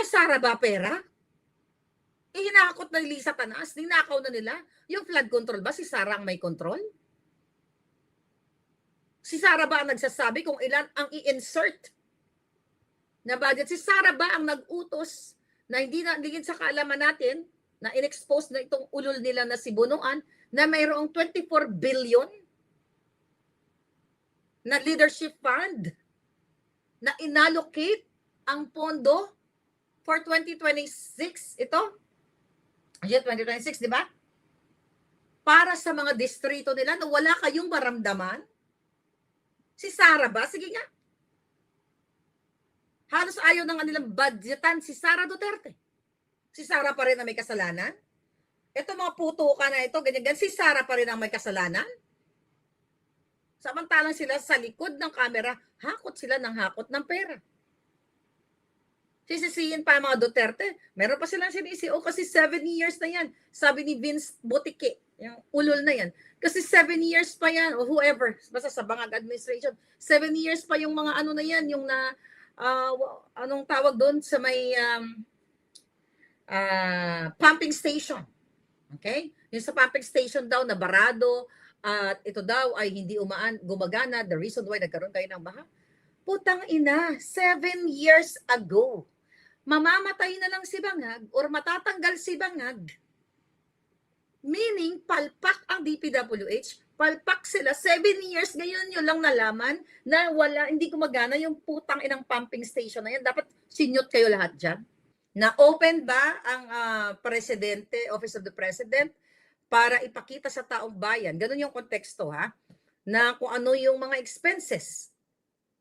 kay Sara ba pera? Hinakot na Lisa Tanas, ninakaw na nila. Yung flood control ba, si Sara ang may control? Si Sara ba ang nagsasabi kung ilan ang i-insert na budget? Si Sara ba ang nag-utos na hindi sa kaalaman natin na in-expose na itong ulol nila na si Bunuan na mayroong 24 billion na leadership fund na inallocate ang pondo for 2026? Ito? 2026, di ba? Para sa mga distrito nila na wala kayong maramdaman? Si Sara ba? Sige nga. Halos ayaw ng kanilang budgetan si Sara Duterte. Si Sara pa rin ang may kasalanan? Ito mga putukan na ito, ganyan-ganyan, si Sara pa rin ang may kasalanan? Samantalang sila sa likod ng kamera, hakot sila ng hakot ng pera. Sisisihin pa ang mga Duterte. Meron pa silang sinisiyo kasi 7 years na yan. Sabi ni Vince Botike, yung ulol na yan. Kasi 7 years pa yan, o whoever, basta sa Bangag administration, 7 years pa yung mga ano na yan, yung na, anong tawag doon sa may pumping station. Okay? Yung sa pumping station daw na barado, at ito daw ay hindi gumagana, the reason why nagkaroon kayo ng baha. Putang ina, 7 years ago. Mamamatay na lang si Bangag or matatanggal si Bangag. Meaning, palpak ang DPWH, palpak sila. 7 years, ngayon yun lang nalaman na hindi gumagana yung putang inang pumping station na yan. Dapat sinyot kayo lahat dyan. Na-open ba ang Presidente, Office of the President, para ipakita sa taong bayan? Ganun yung konteksto, ha? Na kung ano yung mga expenses.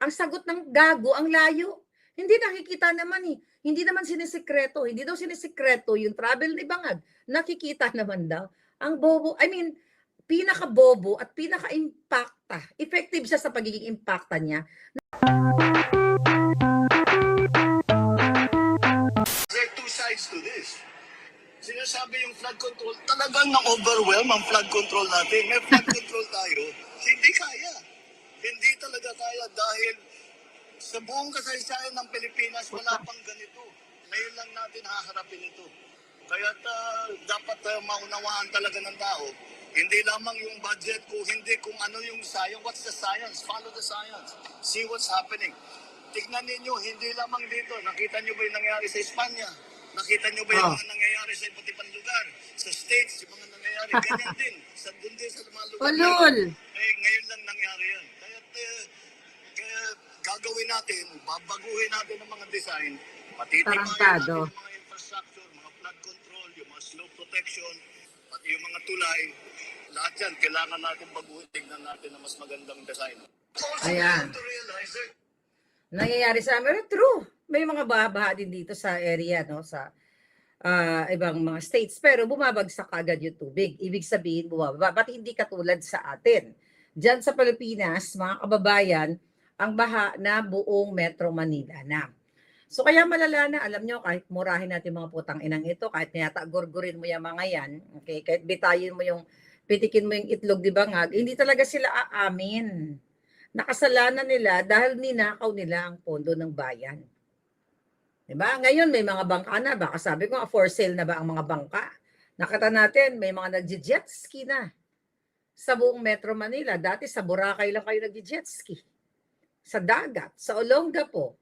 Ang sagot ng gago, ang layo. Hindi nakikita naman eh. Hindi naman sinisikreto. Hindi daw sinisikreto yung travel ni Bangag. Nakikita naman daw. Ang bobo, pinaka-bobo at pinaka-impacta. Effective siya sa pagiging impacta niya. There are two sides to this. Sinasabi yung flood control, talagang na-overwhelm ang flood control natin. May flood control tayo, hindi kaya. Hindi talaga kaya dahil sa buong kasaysayan ng Pilipinas, wala pang ganito. Ngayon lang natin haharapin ito. Kaya dapat maunawaan talaga ng tao, hindi lamang yung budget ko, hindi kung ano yung science. What's the science? Follow the science. See what's happening. Tignan ninyo, hindi lamang dito. Nakita nyo ba yung nangyayari sa Espanya? Nakita nyo ba yung mga nangyayari sa iba't ibang lugar? Sa States, yung mga nangyayari. Ganyan din. Sa bundi, sa mga lugar. Ulol! Ngayon lang nangyari yan. Kaya gagawin natin, babaguhin natin ang mga design, patitibayin natin yung mga infrastructure, mga flood control, yung mga slope protection, pati yung mga tulay. Lahat yan, kailangan natin baguhin, tignan natin na mas magandang design. Ayan. Nangyayari sa amin, true. May mga baha din dito sa area, no, sa ibang mga states, pero bumabagsak agad yung tubig. Ibig sabihin, bumababa. Ba't hindi katulad sa atin? Diyan sa Pilipinas, mga kababayan, ang baha na buong Metro Manila na. So kaya malala na, alam nyo, kahit murahin natin mga putang inang ito, kahit niyata gurgurin mo yung mga yan, okay, kahit bitayin mo yung, pitikin mo yung itlog di Bangag, hindi talaga sila aamin. Nakasalanan nila dahil ninakaw nila ang pondo ng bayan. Diba? Ngayon may mga bangka na, baka sabi ko, for sale na ba ang mga bangka? Nakita natin, may mga nagji-jet ski na sa buong Metro Manila. Dati sa Boracay lang kayo nagji-jet ski. Sa dagat, sa Olongapo,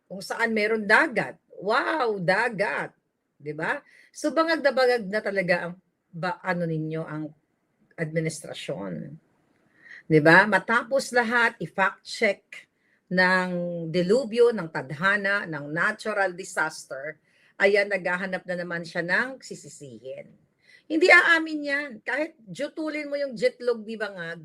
kung saan meron dagat. Wow, dagat. 'Di ba? So bangag na talaga ang ninyo ang administrasyon. 'Di ba? Matapos lahat i-fact check ng delubyo, ng tadhana, ng natural disaster, ayan naghahanap na naman siya ng sisisihin. Hindi aamin 'yan. Kahit jutulin mo yung jetlog ni Bangag,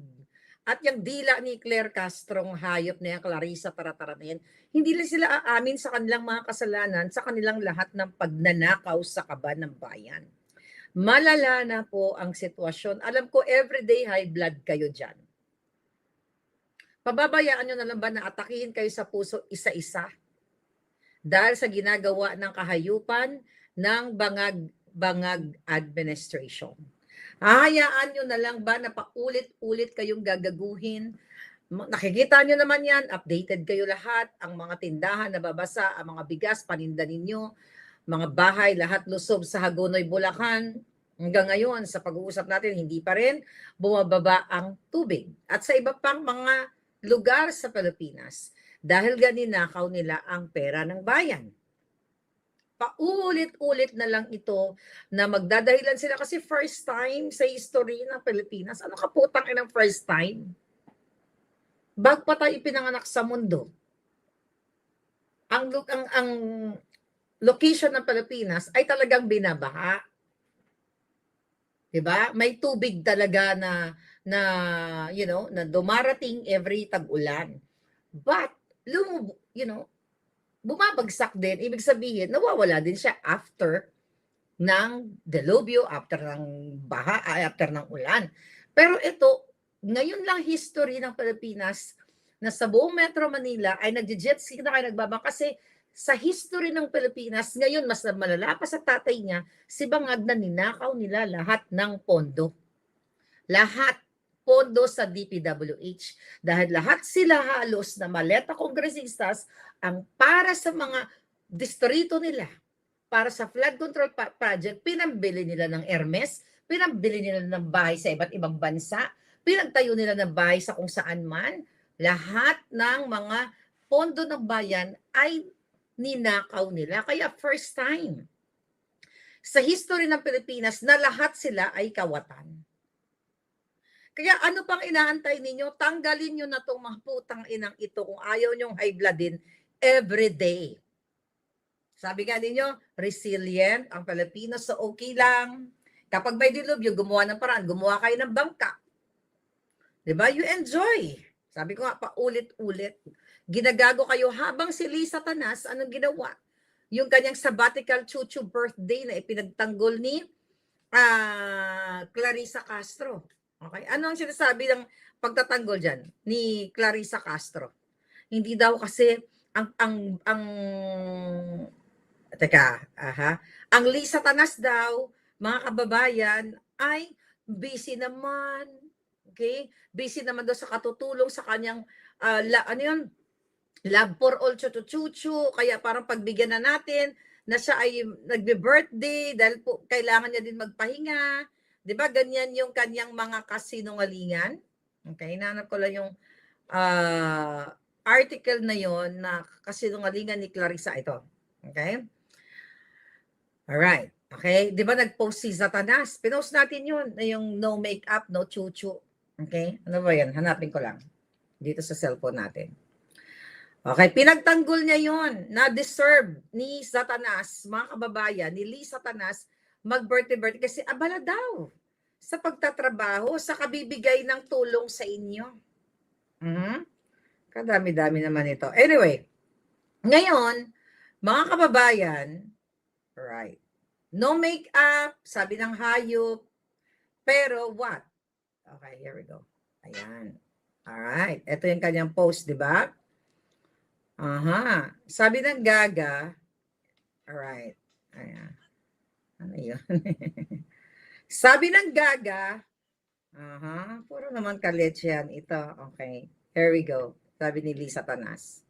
at yung dila ni Claire Castro, hayop na yan, Clarissa Taratara na yan, hindi lang sila aamin sa kanilang mga kasalanan, sa kanilang lahat ng pagnanakaw sa kaban ng bayan. Malala na po ang sitwasyon. Alam ko, everyday high blood kayo dyan. Pababayaan nyo na lang ba na atakihin kayo sa puso isa-isa? Dahil sa ginagawa ng kahayupan ng Bangag administration. Hahayaan nyo na lang ba na paulit-ulit kayong gagaguhin, Nakikita nyo naman yan, updated kayo lahat, ang mga tindahan nababasa, ang mga bigas, paninda ninyo, mga bahay, lahat lusob sa Hagonoy, Bulacan. Hanggang ngayon, sa pag-uusap natin, hindi pa rin bumababa ang tubig. At sa iba pang mga lugar sa Pilipinas, dahil ganinakaw nila ang pera ng bayan. Paulit-ulit na lang ito na magdadahilan sila kasi first time sa history ng Pilipinas. Ano kaputang inang first time? Bago pa tayo ipinanganak sa mundo. Ang location ng Pilipinas ay talagang binabaha. 'Di ba? May tubig talaga na na dumarating every tag-ulan. But bumabagsak din, ibig sabihin nawawala din siya after ng delubyo, after ng baha, after ng ulan. Pero ito, ngayon lang history ng Pilipinas na sa buong Metro Manila ay nagje-jet ski na kayo nagbabang kasi sa history ng Pilipinas, ngayon mas malala pa sa tatay niya, si Bangag na ninakaw nila lahat ng pondo. Lahat pondo sa DPWH. Dahil lahat sila halos na maleta kongresistas ang para sa mga distrito nila, para sa flood control project, pinambili nila ng Hermes, pinambili nila ng bahay sa iba't ibang bansa, pinagtayo nila ng bahay sa kung saan man, lahat ng mga pondo ng bayan ay ninakaw nila. Kaya first time sa history ng Pilipinas na lahat sila ay kawatan. Kaya ano pang inaantay ninyo? Tanggalin nyo na itong mga putang inang ito kung ayaw nyong high bloodin everyday. Sabi nga ninyo, resilient ang Pilipino, so okay lang. Kapag may dilubyo, gumawa ng paraan, gumawa kayo ng bangka. Diba? You enjoy. Sabi ko nga, paulit-ulit. Ginagago kayo habang si Lisa Tanas, anong ginawa? Yung kanyang sabbatical chuchu birthday na ipinagtanggol ni Clarissa Castro. Okay? Ano ang sinasabi ng pagtatanggol dyan ni Clarissa Castro? Hindi daw kasi ang Lisa Tanas daw, mga kababayan, ay busy naman. Okay? Busy naman daw sa katutulong sa kanyang love for all chuchu-chuchu, kaya parang pagbigyan na natin na siya ay nagbe-birthday dahil po kailangan niya din magpahinga. 'Di ba? Ganyan yung kanyang mga kasinungalingan. Okay, hinanap ko lang yung article na yon na kasinungalingan ni Clarissa ito. Okay? Alright. Okay? 'Di ba nag-post si Satanas? Pinost natin yun, na yung no makeup, no chuchu. Okay? Ano ba yan? Hanapin ko lang. Dito sa cellphone natin. Okay, pinagtanggol niya yon na deserve ni Satanas, mga kababayan, ni Lee Satanas, mag-birthday kasi abala daw sa pagtatrabaho, sa kabibigay ng tulong sa inyo. Kadami-dami naman ito. Anyway, ngayon, mga kababayan, right, no makeup, sabi ng hayop, pero what? Okay, here we go. Ayan. Alright, ito yung kanyang post, di ba? Sabi ng Gaga, alright, ayan. Ano yun? Sabi ng Gaga, puro naman kaletse yan. Ito, okay. Here we go. Sabi ni Lisa Tanas.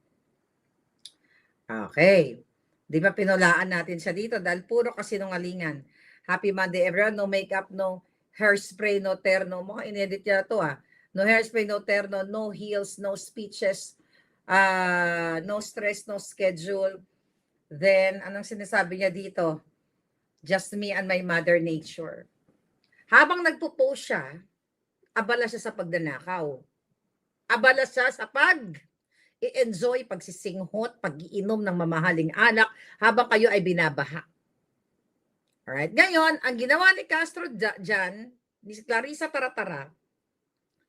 Okay. Di ba pinulaan natin siya dito dahil puro kasinungalingan. Happy Monday everyone. No makeup, no hairspray, no terno. Mukhang inedit niya to No hairspray, no terno, no heels, no speeches, no stress, no schedule. Then, anong sinasabi niya dito? Just me and my mother nature. Habang nagpo-post siya, abala siya sa pagdanakaw. Abala siya sa pag-i-enjoy, pagsisinghot, pag-iinom ng mamahaling alak habang kayo ay binabaha. Alright? Ngayon, ang ginawa ni Castro dyan, ni Clarissa Taratara,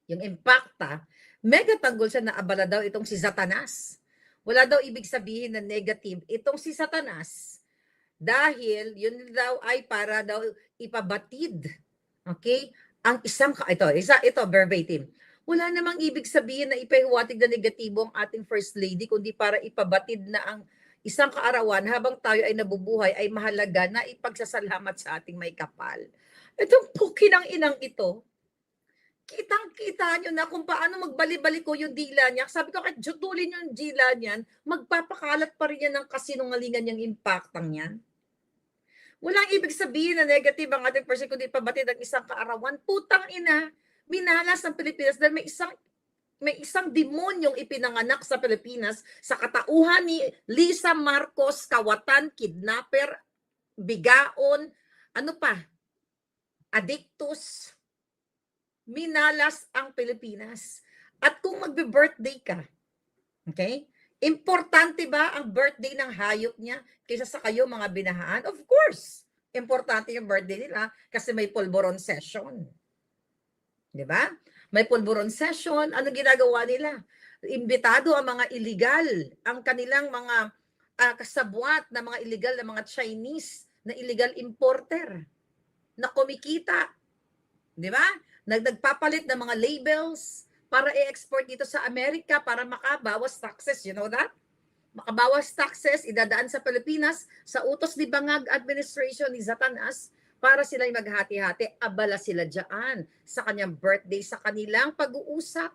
yung impacta, mega tanggol siya na abala daw itong si Satanas. Wala daw ibig sabihin na negative itong si Satanas dahil yun daw ay para daw ipabatid. Okay? Ang ito verbatim. Wala namang ibig sabihin na ipahiwatig na negatibo ang ating First Lady kundi para ipabatid na ang isang kaarawan habang tayo ay nabubuhay ay mahalaga na ipagsasalamat sa ating may kapal. Itong puki ng inang ito, Kitang-kita nyo na kung paano magbali-bali ko yung dila niya. Sabi ko, kahit jutulin yung dila niyan, magpapakalat pa rin yan ng kasinungalingan yung impactang yan. Walang ibig sabihin na negative ang ating person, kundi pabatid ang isang kaarawan. Putang ina, minalas ng Pilipinas dahil may isang demonyong ipinanganak sa Pilipinas sa katauhan ni Lisa Marcos, kawatan, kidnapper, bigaon, ano pa, addictus, minalas ang Pilipinas. At kung magbe-birthday ka, okay, importante ba ang birthday ng hayop niya kaysa sa kayo mga binahaan? Of course, importante yung birthday nila kasi may pulburon session. Di ba? May pulburon session. Ano ginagawa nila? Imbitado ang mga illegal, ang kanilang mga kasabwat na mga illegal na mga Chinese na illegal importer na kumikita. Di ba? Nagpapalit ng mga labels para i-export dito sa Amerika para makabawas taxes. You know that? Makabawas taxes, idadaan sa Pilipinas sa utos ni Bangag Administration ni Zatanas para sila maghati-hati. Abala sila dyan sa kanyang birthday, sa kanilang pag-uusap.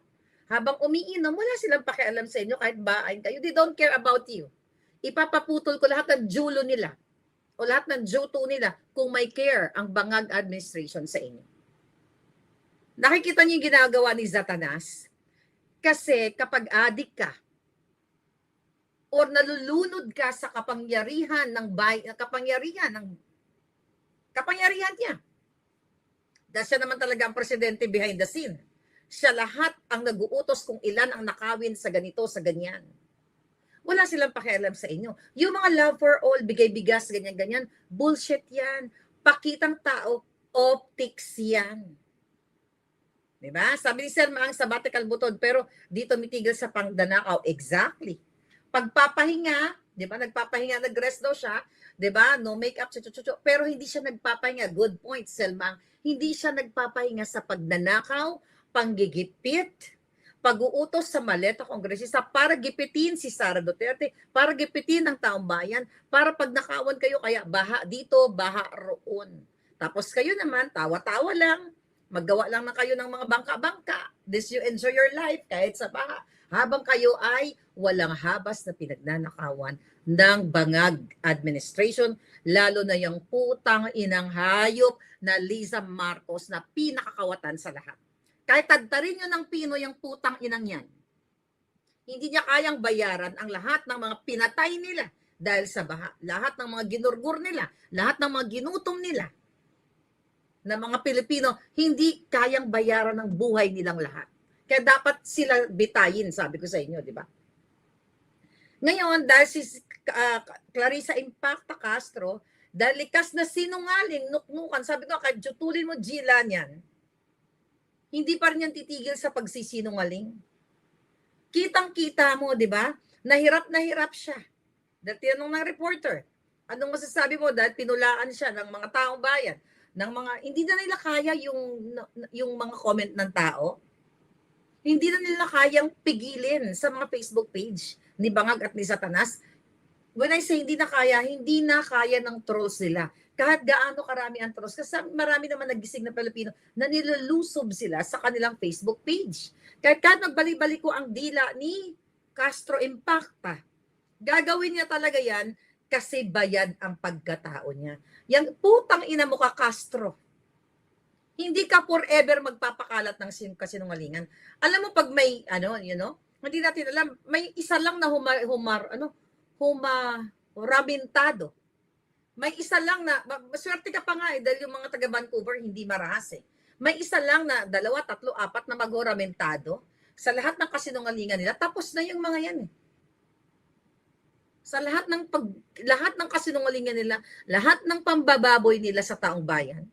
Habang umiinom, wala silang pakialam sa inyo kahit baain kayo. They don't care about you. Ipapaputol ko lahat ng julo nila o lahat ng juto nila kung may care ang Bangag Administration sa inyo. Nakikita niyo yung ginagawa ni Zatanas? Kasi kapag adik ka or nalulunod ka sa kapangyarihan niya. Dahil siya naman talaga ang presidente behind the scene. Siya lahat ang nag-uutos kung ilan ang nakawin sa ganito, sa ganyan. Wala silang pakialam sa inyo. Yung mga love for all, bigay-bigas, ganyan-ganyan, bullshit yan. Pakitang tao, optics yan. Diba? Sabi ni Sir Maang sabbatical butod, pero dito mitigil sa pangdanakaw. Exactly. Pagpapahinga, diba? Nagpapahinga, nag-rest daw siya, diba? No makeup, pero hindi siya nagpapahinga. Good point, Sir Maang. Hindi siya nagpapahinga sa pagdanakaw, panggigipit, pag-uutos sa maleta kongresista para gipitin si Sara Duterte, para gipitin ang taong bayan, para pag nakawan kayo, kaya baha dito, baha roon. Tapos kayo naman, tawa-tawa lang, maggawa lang na kayo ng mga bangka-bangka. This you enjoy your life kahit sa baha. Habang kayo ay walang habas na pinagnanakawan ng Bangag Administration, lalo na yung putang inang hayop na Lisa Marcos na pinakakawatan sa lahat. Kahit tadtarin nyo ng pino yung putang inang yan, hindi niya kayang bayaran ang lahat ng mga pinatay nila dahil sa baha. Lahat ng mga ginurgur nila, lahat ng mga ginutom nila, na mga Pilipino, hindi kayang bayaran ng buhay nilang lahat. Kaya dapat sila bitayin, sabi ko sa inyo, di ba? Ngayon, dahil si Clarissa Impacta Castro, dahil likas na sinungaling, nuknukan, sabi ko, kahit jutulin mo Gila niyan, hindi pa rin yan titigil sa pagsisinungaling. Kitang-kita mo, di ba? Na hirap siya. Dahil tinanong ng reporter, anong masasabi mo dahil pinulaan siya ng mga taong bayan, ng mga, hindi na nila kaya yung mga comment ng tao. Hindi na nila kayang pigilin sa mga Facebook page ni Bangag at ni Zatanas. When I say hindi na kaya ng trolls nila. Kahit gaano karami ang trolls. Kasi marami naman nagising na Pilipino na nilulusob sila sa kanilang Facebook page. Kahit nagbalik-balik ko ang dila ni Castro Impacta, gagawin niya talaga yan kasi bayad ang pagkatao niya. Yang putang ina mo ka, Castro. Hindi ka forever magpapakalat ng kasinungalingan. Alam mo pag may hindi natin alam, may isa lang na ramintado. May isa lang na maswerte ka pa nga dahil yung mga taga Vancouver hindi marahas eh. May isa lang na 2, 3, 4 na magoramentado sa lahat ng kasinungalingan nila. Tapos na yung mga yan eh. Sa lahat ng kasinungalingan nila, lahat ng pambababoy nila sa taong bayan,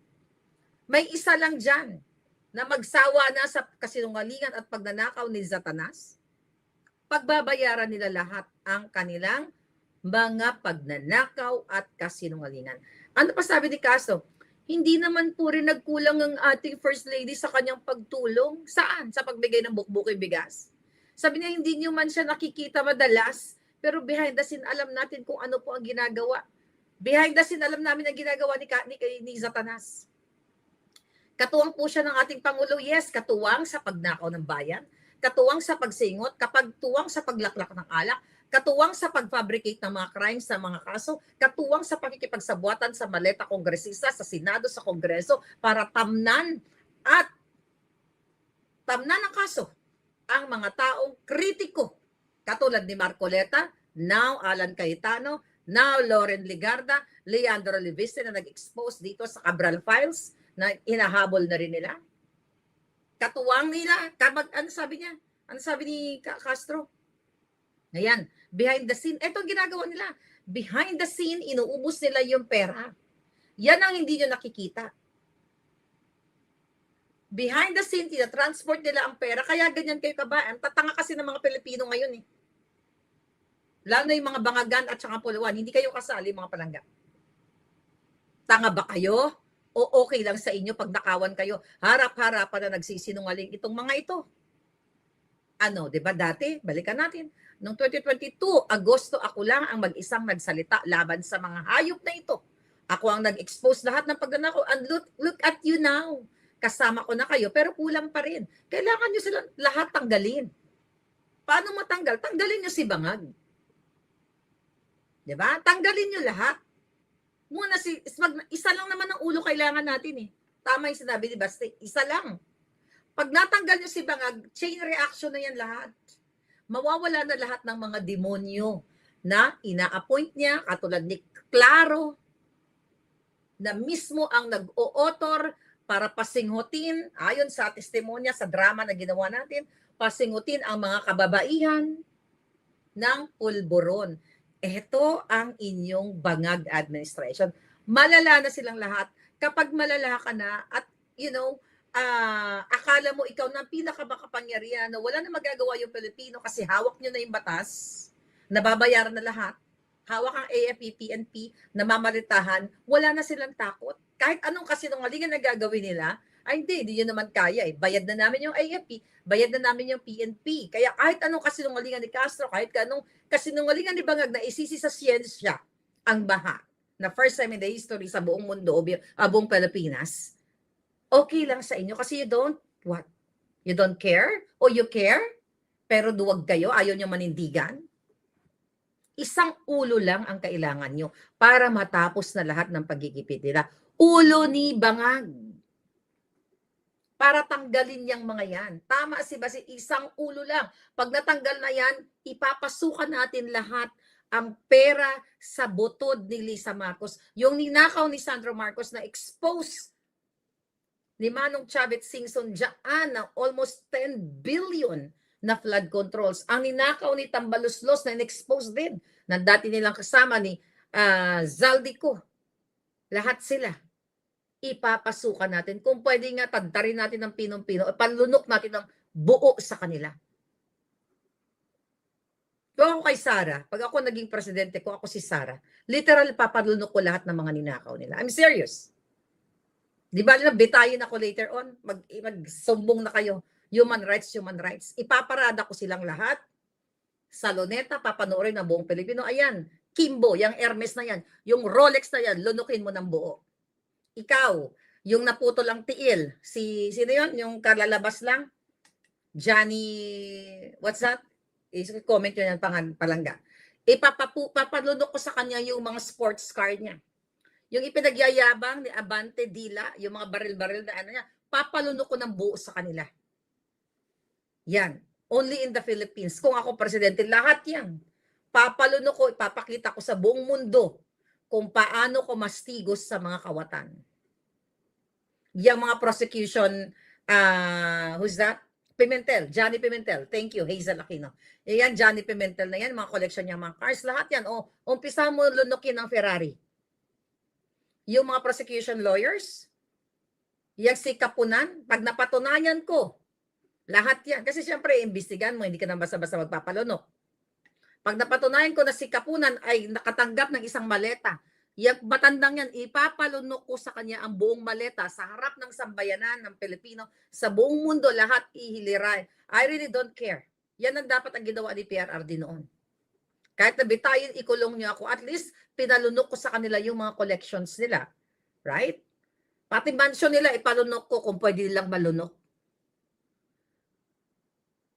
may isa lang dyan na magsawa na sa kasinungalingan at pagnanakaw ni Zatanas. Pagbabayaran nila lahat ang kanilang mga pagnanakaw at kasinungalingan. Ano pa sabi ni Castro? Hindi naman po rin nagkulang ang ating First Lady sa kanyang pagtulong. Saan? Sa pagbigay ng bukbukoy bigas. Sabi niya, hindi niyo man siya nakikita madalas, pero behind the scene, alam natin kung ano po ang ginagawa. Behind the scene, alam namin ang ginagawa ni Zatanas. Katuwang po siya ng ating Pangulo, yes, katuwang sa pagnakaw ng bayan, katuwang sa pagsingot, katuwang sa paglaklak ng alak, katuwang sa pag-fabricate ng mga crimes sa mga kaso, katuwang sa pakikipagsabuatan sa maleta kongresista, sa Senado, sa Kongreso, para tamnan ng kaso ang mga taong kritiko katulad ni Marcoleta, now Alan Cayetano, now Lauren Ligarda, Leandro Leviste na nag-expose dito sa Cabral Files na hinahabol na rin nila. Katuwang nila, ano sabi niya? Ano sabi ni Castro? Ayan, behind the scene. Ito ang ginagawa nila. Behind the scene, inuubos nila yung pera. Yan ang hindi nyo nakikita. Behind the scene, tinatransport nila ang pera. Kaya ganyan kayo kabayan. Tatanga kasi ng mga Pilipino ngayon eh. Lalo na yung mga bangagan at saka puluwan. Hindi kayo kasali mga palangga. Tanga ba kayo? O okay lang sa inyo pag nakawan kayo? Harap-harapan na nagsisinungaling itong mga ito. Ano, di ba dati? Balikan natin. Noong 2022, Agosto, ako lang ang mag-isang nagsalita laban sa mga hayop na ito. Ako ang nag-expose lahat ng pagnanakaw. And look at you now. Kasama ko na kayo, pero kulang pa rin. Kailangan nyo silang lahat tanggalin. Paano matanggal? Tanggalin nyo si Bangag. Diba? Tanggalin nyo lahat. Muna isa lang naman ang ulo kailangan natin eh. Tama yung sinabi ni Basti. Isa lang. Pag natanggal nyo si Bangag, chain reaction na yan lahat. Mawawala na lahat ng mga demonyo na ina-appoint niya, katulad ni Claro, na mismo ang nag-o-author para pasinghutin, ayon sa testimonya sa drama na ginawa natin, pasinghutin ang mga kababaihan ng pulburon. Ito ang inyong Bangag administration. Malala na silang lahat. Kapag malala ka na at akala mo ikaw na pinakamakapangyarihan na wala na magagawa yung Pilipino kasi hawak nyo na yung batas, nababayaran na lahat, hawak ang AFP, PNP, namamalitahan, wala na silang takot. Kahit anong kasinungalingan na gagawin nila, ay hindi nyo naman kaya eh. Bayad na namin yung AFP, bayad na namin yung PNP. Kaya kahit anong kasinungalingan ni Castro, kahit anong kasinungalingan ni Bangag na isisi sa siyensya ang baha, na first time in the history sa buong mundo, buong Pilipinas, okay lang sa inyo kasi you don't care? O you care? Pero duwag kayo, ayaw nyo manindigan? Isang ulo lang ang kailangan nyo para matapos na lahat ng pagigipit nila. Ulo ni Bangag. Para tanggalin yang mga yan. Tama si Basi, isang ulo lang. Pag natanggal na yan, ipapasukan natin lahat ang pera sa butod ni Lisa Marcos. Yung ninakaw ni Sandro Marcos na expose ni Manong Chavez Singson dyan ng almost 10 billion na flood controls. Ang ninakaw ni Tambaluslos na in-expose din na dati nilang kasama ni Zaldico. Lahat sila. Ipapasukan natin. Kung pwede nga, tagtarin natin ng pinong-pino, panlunok natin ng buo sa kanila. Kung ako kay Sara, pag ako naging presidente, kung ako si Sara, literal papalunok ko lahat ng mga ninakaw nila. I'm serious. Di ba na bitayin ako later on, magsumbong na kayo, human rights. Ipaparada ko silang lahat sa Luneta, papanoorin ng buong Pilipino. Ayan, Kimbo, yung Hermes na yan, yung Rolex na yan, lunukin mo ng buo. Ikaw, yung naputol ang tiil, sino yun? Yung kalalabas lang? Johnny, what's that? I-comment yun yan, palangga. Papalunok ko sa kanya yung mga sports car niya. Yung ipinagyayabang ni Abante Dila, yung mga baril-baril na ano niya, papalunok ko ng buo sa kanila. Yan. Only in the Philippines. Kung ako presidente, lahat yan. Papalunok ko, ipapakita ko sa buong mundo kung paano ko mastigos sa mga kawatan. Yung mga prosecution, who's that? Pimentel, Johnny Pimentel. Thank you, Hazel Aquino. Yan, Johnny Pimentel na yan, mga collection niya, mga cars, lahat yan. O, umpisa mo lunukin ang Ferrari. Yung mga prosecution lawyers, yung si Kapunan, pag napatunayan ko, lahat yan. Kasi syempre, imbestigan mo, hindi ka na basta-basta magpapalunok. Pag napatunayan ko na si Kapunan ay nakatanggap ng isang maleta, yung matandang yan, ipapalunok ko sa kanya ang buong maleta sa harap ng sambayanan ng Pilipino, sa buong mundo, lahat ihiliray. I really don't care. Yan ang dapat ang ginawa ni PRRD noon. Kahit na bitayin, ikulong niyo ako, at least pinalunok ko sa kanila yung mga collections nila. Right? Pati mansion nila, ipalunok ko kung pwede nilang malunok.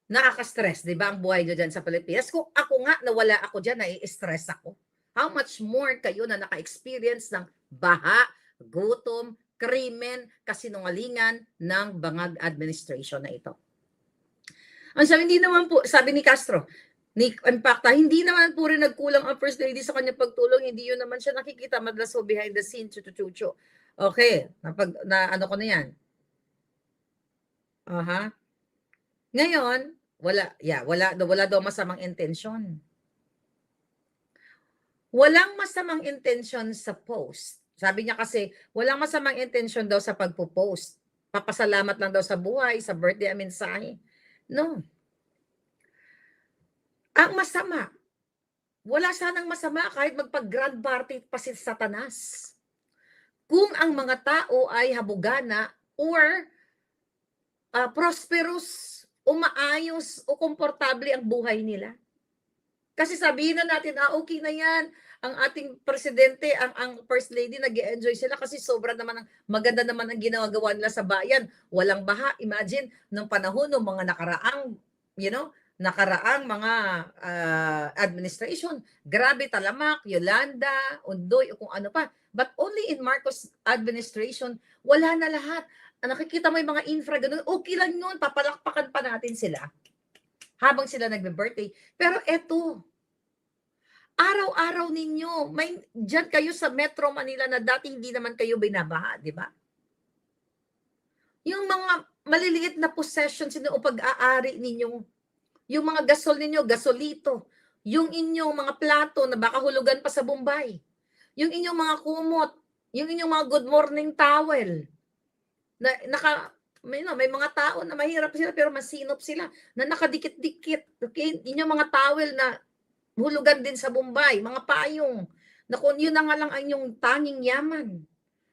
Nakaka-stress, di ba, ang buhay nyo dyan sa Pilipinas? Kung ako nga, nawala ako dyan, nai-stress ako. How much more kayo na naka-experience ng baha, gutom, krimen, kasinungalingan ng bangag administration na ito? Ang sabi, hindi naman po, sabi ni Castro, ni Impacta, hindi naman po rin nagkulang ang First Lady sa kanya pagtulong, hindi yun naman siya nakikita, madalas po behind the scene, chuchu. Okay, ano ko na yan. Aha. Ngayon, wala daw masamang intensyon. Walang masamang intensyon sa post. Sabi niya kasi, walang masamang intensyon daw sa pagpo-post. Papasalamat lang daw sa buhay, sa birthday, ang mensahe. No. Ang masama, wala sanang masama kahit magpag-grand party pa si Satanas. Kung ang mga tao ay habugana or prosperous, umaayos o komportable ang buhay nila. Kasi sabihin na natin, okay na yan. Ang ating presidente, ang first lady, nag-enjoy sila kasi sobra naman, maganda naman ang ginagawa nila sa bayan. Walang baha. Imagine, nung panahon ng mga nakaraang mga administration, grabe, Talamak, Yolanda, Undoy, o kung ano pa. But only in Marcos administration, wala na lahat. Nakikita mo yung mga infra, ganun, okay lang yun, papalakpakan pa natin sila habang sila nagbe-birthday. Pero eto, araw-araw ninyo, dyan kayo sa Metro Manila na dati hindi naman kayo binabaha, di ba? Yung mga maliliit na possessions o pag-aari ninyong, yung mga gasol ninyo, gasolito, yung inyong mga plato na baka hulugan pa sa Bombay, yung inyong mga kumot, yung inyong mga good morning towel, may mga tao na mahirap sila pero masinop sila na nakadikit-dikit. Okay? Inyong mga towel na hulugan din sa Bombay, mga payong, na kung yun na nga lang ang inyong tanging yaman,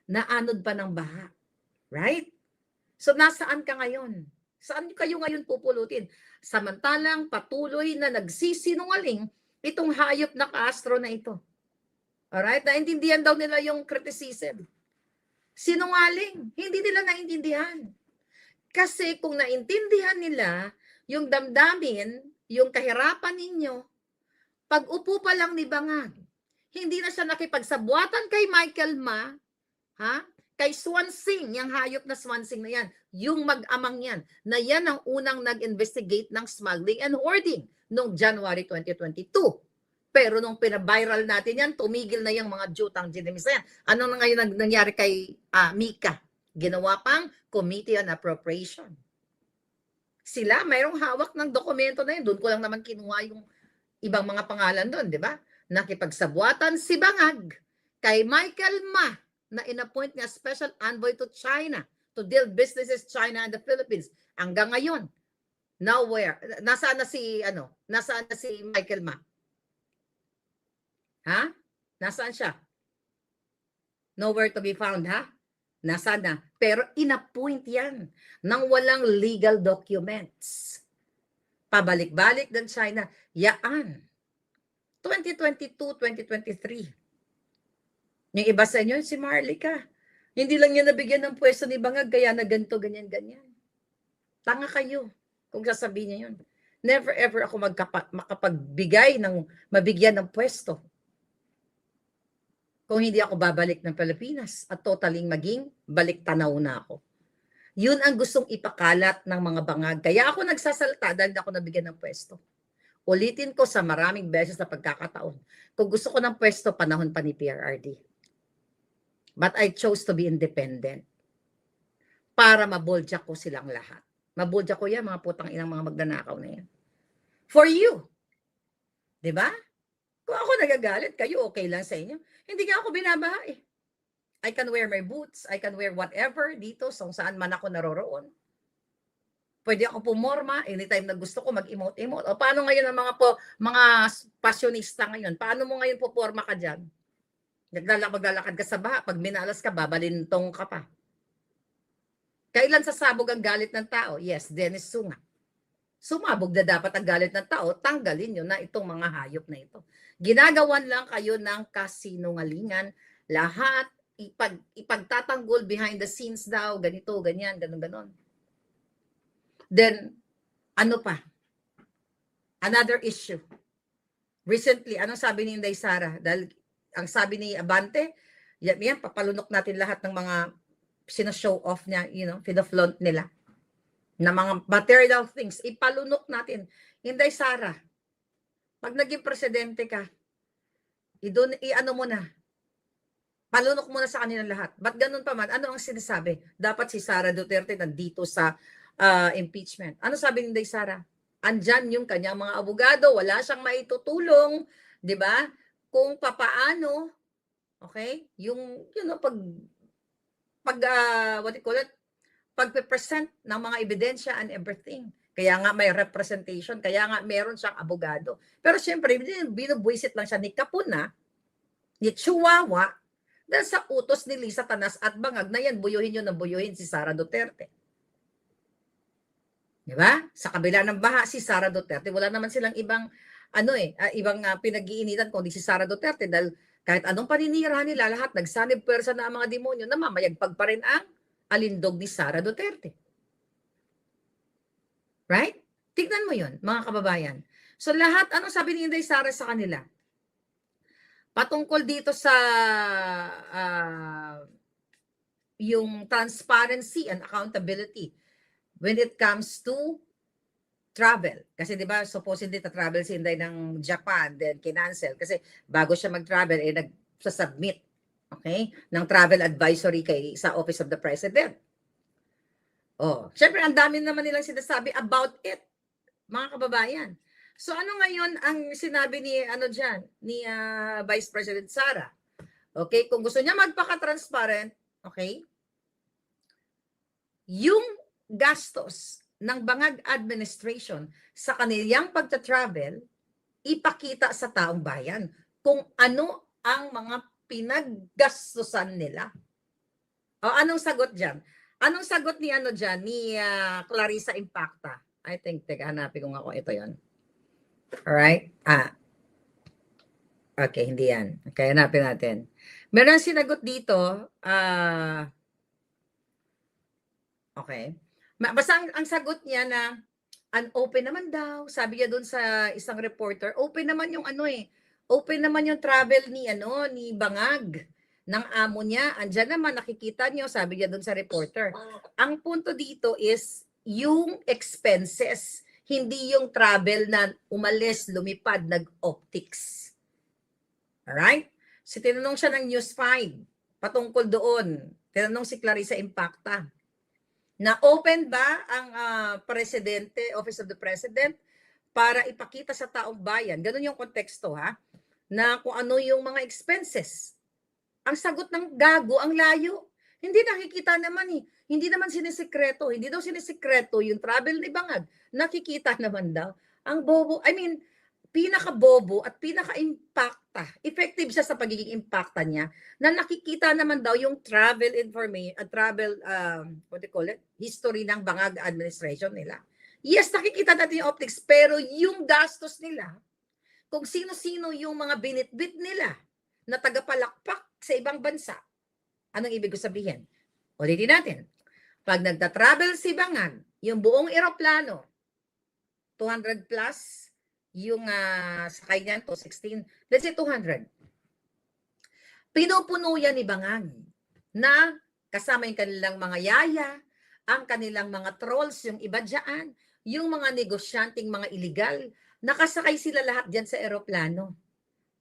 na anod pa ng baha. Right? So nasaan ka ngayon? Saan kayo ngayon pupulutin? Samantalang patuloy na nagsisinungaling itong hayop na Castro na ito. Alright? Naintindihan daw nila yung criticism. Sinungaling. Hindi nila naintindihan. Kasi kung naintindihan nila yung damdamin, yung kahirapan ninyo, pag upo pa lang ni Bangag, hindi na siya nakipagsabuatan kay Michael Ma, kay Swansing, yung hayop na Swansing na yan, yung mag-amang yan, na yan ang unang nag-investigate ng smuggling and hoarding noong January 2022. Pero nung pinaviral natin yan, tumigil na yung mga jutang ginimisa yan. Ano na ngayon nangyari kay Mika? Ginawa pang Committee on Appropriation. Sila, mayroong hawak ng dokumento na yun. Doon ko lang naman kinuha yung ibang mga pangalan doon, di ba? Nakipagsabuatan si Bangag kay Michael Ma na inappoint niya special envoy to China to deal businesses China and the Philippines. Hanggang ngayon, nowhere. Nasaan na si Michael Ma? Nasaan siya? Nowhere to be found, Nasaan na? Pero inappoint yan nang walang legal documents. Pabalik-balik ng China. Yaan. 2022, 2023. Yung iba sa inyo, si Marlica. Hindi lang niya nabigyan ng pwesto ni Bangag, kaya na ganito, ganyan. Tanga kayo kung sasabihin niya yun. Never ever ako makapagbigay mabigyan ng pwesto kung hindi ako babalik ng Pilipinas at totaling maging balik-tanaw na ako. Yun ang gustong ipakalat ng mga Bangag. Kaya ako nagsasalta dahil ako nabigyan ng pwesto. Ulitin ko sa maraming beses na pagkakataon. Kung gusto ko ng pwesto, panahon pa ni PRRD. But I chose to be independent para maboldya ko silang lahat. Maboldya ko yan, mga putang inang mga magnanakaw na yan. For you. Diba? Kung ako nagagalit, kayo okay lang sa inyo. Hindi nga ako binabaha eh. I can wear my boots, I can wear whatever dito, saan man ako naroroon. Pwede ako pumorma anytime na gusto ko mag-emote-emote. O paano ngayon ang mga passionista ngayon? Paano mo ngayon puporma ka diyan? Maglalakad ka sa baha, pag minalas ka, babalintong ka pa. Kailan sasabog ang galit ng tao? Yes, Dennis Sunga. Sumabog na dapat ang galit ng tao, tanggalin nyo na itong mga hayop na ito. Ginagawan lang kayo ng kasinungalingan. Lahat ipagtatanggol behind the scenes daw, ganito, ganyan, ganon. Then, ano pa? Another issue. Recently, anong sabi ni Inday Sara? Dahil ang sabi ni Abante, yan, papalunok natin lahat ng mga sino-show off niya, pina-flaunt nila na mga material things, ipalunok natin. Inday Sara, pag naging presidente ka, i-ano mo na, palunok mo na sa kanila lahat. Ba't ganun pa man? Ano ang sinasabi? Dapat si Sara Duterte nandito sa impeachment. Ano sabi ni Inday Sara? Andyan yung kanyang mga abogado, wala siyang maitutulong, di ba? Kung papaano, okay? What do you call it? Pagpe-present ng mga ebidensya and everything. Kaya nga may representation, kaya nga meron siyang abogado. Pero siyempre, binubwisit lang siya ni Kapuna, ni Chihuahua, dahil sa utos ni Lisa Tanas at Bangag na yan, buyuhin yun ng buyuhin si Sara Duterte. Diba? Sa kabila ng baha, si Sara Duterte, wala naman silang ibang pinag-iinitan kundi si Sara Duterte dahil kahit anong paninira nila, lahat nagsanib pwersa na ang mga demonyo na mamayagpag pa rin ang alindog ni Sara Duterte. Right? Tignan mo yun, mga kababayan. So lahat, anong sabi ni Inday Sara sa kanila? Patungkol dito sa yung transparency and accountability when it comes to travel. Kasi 'di ba supposedly ta-travel si Inday ng Japan, then kinancel kasi bago siya mag-travel nagsa-submit, okay, ng travel advisory sa Office of the President. Oh, syempre ang dami naman nilang sinasabi about it, mga kababayan. So ano ngayon ang sinabi ni Vice President Sara? Okay, kung gusto niya magpaka-transparent, okay? Yung gastos ng Bangag administration sa kanilang pagta-travel, ipakita sa taong bayan kung ano ang mga pinaggastusan nila. O anong sagot diyan? Anong sagot ni ni Clarissa Impacta? I think hanapin ko nga kung ito 'yon. Alright? Okay, hindi yan. Okay, hanapin natin. Meron sinagot dito, okay. Basta ang sagot niya na open naman daw. Sabi niya doon sa isang reporter, open naman yung open naman yung travel ni Bangag ng amo niya. Andiyan naman nakikita niyo, sabi niya doon sa reporter. Ang punto dito is yung expenses, hindi yung travel na umalis, lumipad, nag-optics. Alright? So, tinanong siya ng News 5 patungkol doon. Tinanong si Clarissa Impacta na open ba ang Presidente, Office of the President para ipakita sa taong bayan. Ganun yung konteksto na kung ano yung mga expenses. Ang sagot ng gago, ang layo. Hindi nakikita naman Hindi naman sinisikreto. Hindi daw sinisikreto yung travel ni Bangag. Nakikita naman daw. Ang bobo, pinaka-bobo at pinaka-impacta. Effective siya sa pagiging impacta niya na nakikita naman daw yung travel information, history ng Bangag administration nila. Yes, nakikita natin yung optics, pero yung gastos nila, kung sino-sino yung mga binitbit nila na tagapalakpak sa ibang bansa, anong ibig sabihin? Ulitin natin. Pag nagta-travel si Bangag, yung buong eroplano, 200 plus, yung sakay niyan to 16, let's say 200. Pinupuno yan ni Bangag na kasama yung kanilang mga yaya, ang kanilang mga trolls, yung iba dyan, yung mga negosyanteng mga illegal, nakasakay sila lahat dyan sa eroplano.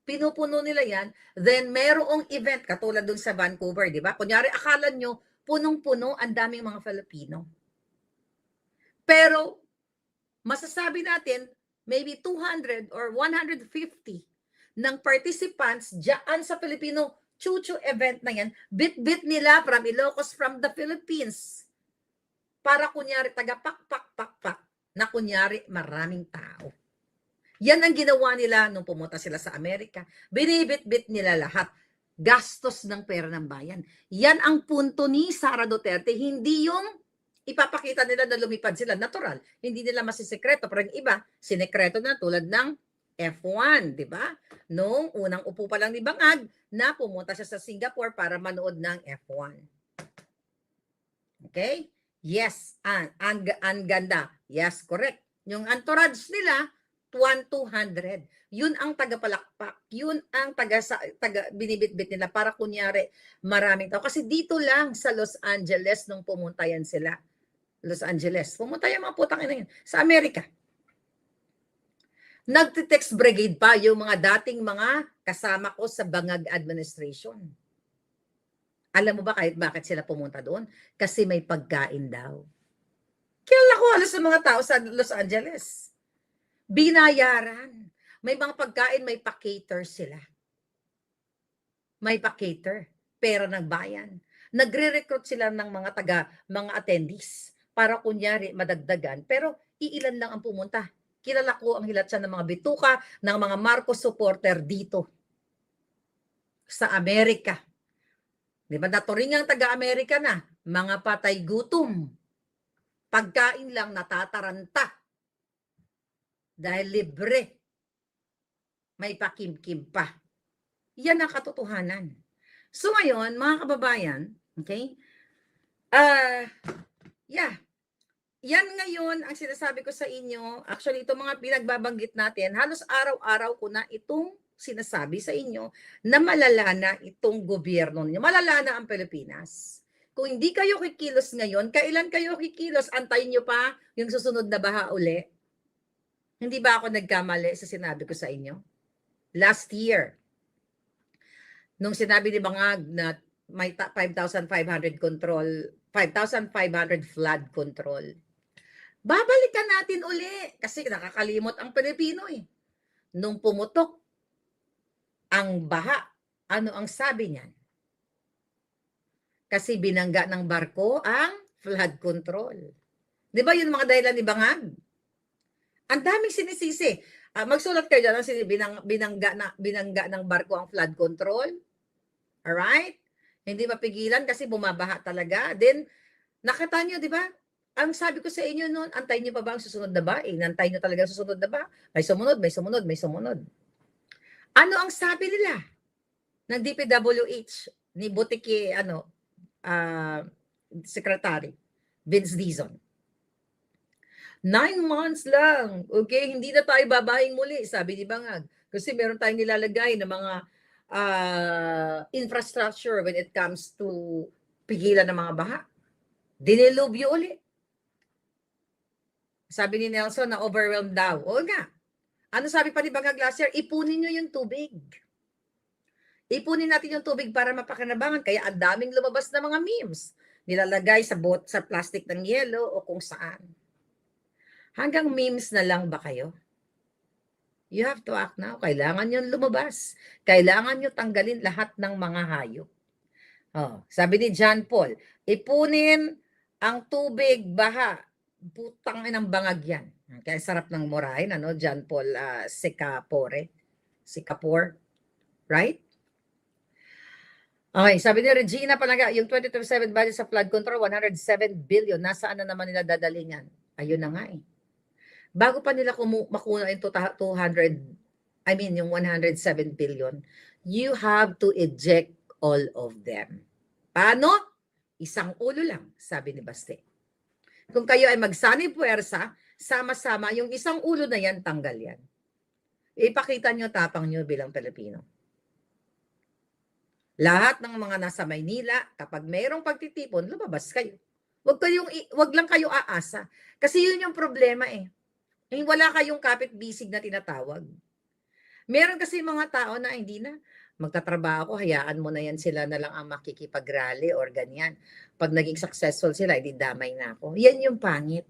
Pinupuno nila yan, then merong event, katulad dun sa Vancouver, di ba? Kunyari, akala nyo, punong-puno ang daming mga Filipino. Pero, masasabi natin, maybe 200 or 150 ng participants dyan sa Filipino chuchu event na yan, bit-bit nila from Ilocos, from the Philippines. Para kunyari, taga-pak-pak-pak-pak, na kunyari maraming tao. Yan ang ginawa nila nung pumunta sila sa Amerika. Binibit-bit nila lahat. Gastos ng pera ng bayan. Yan ang punto ni Sara Duterte. Hindi yung ipapakita nila na lumipad sila. Natural. Hindi nila masisekreto. Pero yung iba, sinekreto na tulad ng F1, di ba? Noong unang upo pa lang ni Bangag na pumunta siya sa Singapore para manood ng F1. Okay? Yes, ang ganda. Yes, correct. Yung entourage nila, 1,200. Yun ang tagapalakpak. Yun ang taga binibitbit nila para kunyari maraming tao. Kasi dito lang sa Los Angeles nung pumunta yan sila. Los Angeles. Pumunta yung mga putang ina yun. Sa Amerika. Nagte-text brigade pa yung mga dating mga kasama ko sa Bangag administration. Alam mo ba kahit bakit sila pumunta doon? Kasi may pagkain daw. Kilala ko halos sa mga tao sa Los Angeles. Binayaran. May mga pagkain, may pa-cater sila. May pa-cater. Pera ng bayan. Nagre-recruit sila ng mga attendees para kunyari madagdagan. Pero iilan lang ang pumunta. Kilala ko ang hilatsa ng mga bituka, ng mga Marcos supporter dito sa Amerika. Di ba naturingang taga-Amerika na, mga patay gutom. Pagkain lang natataranta. Dahil libre. May pakimkim pa. Yan ang katotohanan. So ngayon, mga kababayan, okay? Yan ngayon ang sinasabi ko sa inyo. Actually, itong mga pinagbabanggit natin, halos araw-araw ko na itong sinasabi sa inyo na malala na itong gobyerno ninyo. Malala na ang Pilipinas. Kung hindi kayo kikilos ngayon, kailan kayo kikilos? Antayin nyo pa yung susunod na baha uli? Hindi ba ako nagkamali sa sinabi ko sa inyo? Last year, nung sinabi ni Bangag na may 5,500 control, 5,500 flood control, babalikan natin uli kasi nakakalimot ang Pilipino eh. Nung pumutok ang baha, ano ang sabi niyan? Kasi binangga ng barko ang flood control. Di ba yun mga dahilan ni Bangag? Ang daming sinisisi. Magsulat kayo dyan, binangga ng barko ang flood control. Alright? Hindi mapigilan kasi bumabaha talaga. Then, nakita nyo, di ba? Ang sabi ko sa inyo noon, antayin nyo pa ba ang susunod na ba? Inantay nyo talaga ang susunod na ba? May sumunod, may sumunod, may sumunod. Ano ang sabi nila ng DPWH ni Butiki, Secretary Vince Dizon? 9 months lang. Okay, hindi na tayo babahing muli, sabi ni Bangag. Kasi meron tayong nilalagay na mga infrastructure when it comes to pigilan ng mga baha. Dinilubyo uli. Sabi ni Nelson na overwhelmed daw. O nga. Ano sabi pa ni Bangag last year? Ipunin nyo yung tubig. Ipunin natin yung tubig para mapakinabangan. Kaya ang daming lumabas na mga memes. Nilalagay sa plastic ng yelo o kung saan. Hanggang memes na lang ba kayo? You have to act now. Kailangan nyo lumabas. Kailangan nyo tanggalin lahat ng mga hayop. Sabi ni John Paul, ipunin ang tubig, baha. Putang inang Bangag yan. Kaya sarap ng murahin, John Paul Sikapore. Right? Okay, sabi ni Regina Palaga, yung 2027 budget sa flood control, 107 billion. Nasaan na naman nila dadalingan? Ayun na nga eh. Bago pa nila makuha yung 107 billion, you have to eject all of them. Paano? Isang ulo lang, sabi ni Baste. Kung kayo ay magsanib puwersa, sama-sama, yung isang ulo na yan, tanggal yan. Ipakita nyo tapang nyo bilang Pilipino. Lahat ng mga nasa Maynila, kapag mayroong pagtitipon, lumabas kayo. Wag lang kayo aasa. Kasi yun yung problema eh. Wala kayong kapit-bisig na tinatawag. Meron kasi mga tao na hindi na magtatrabaho, hayaan mo na yan, sila na lang ang makikipag-rally or ganyan. Pag naging successful sila, hindi damay na ako. Yan yung pangit.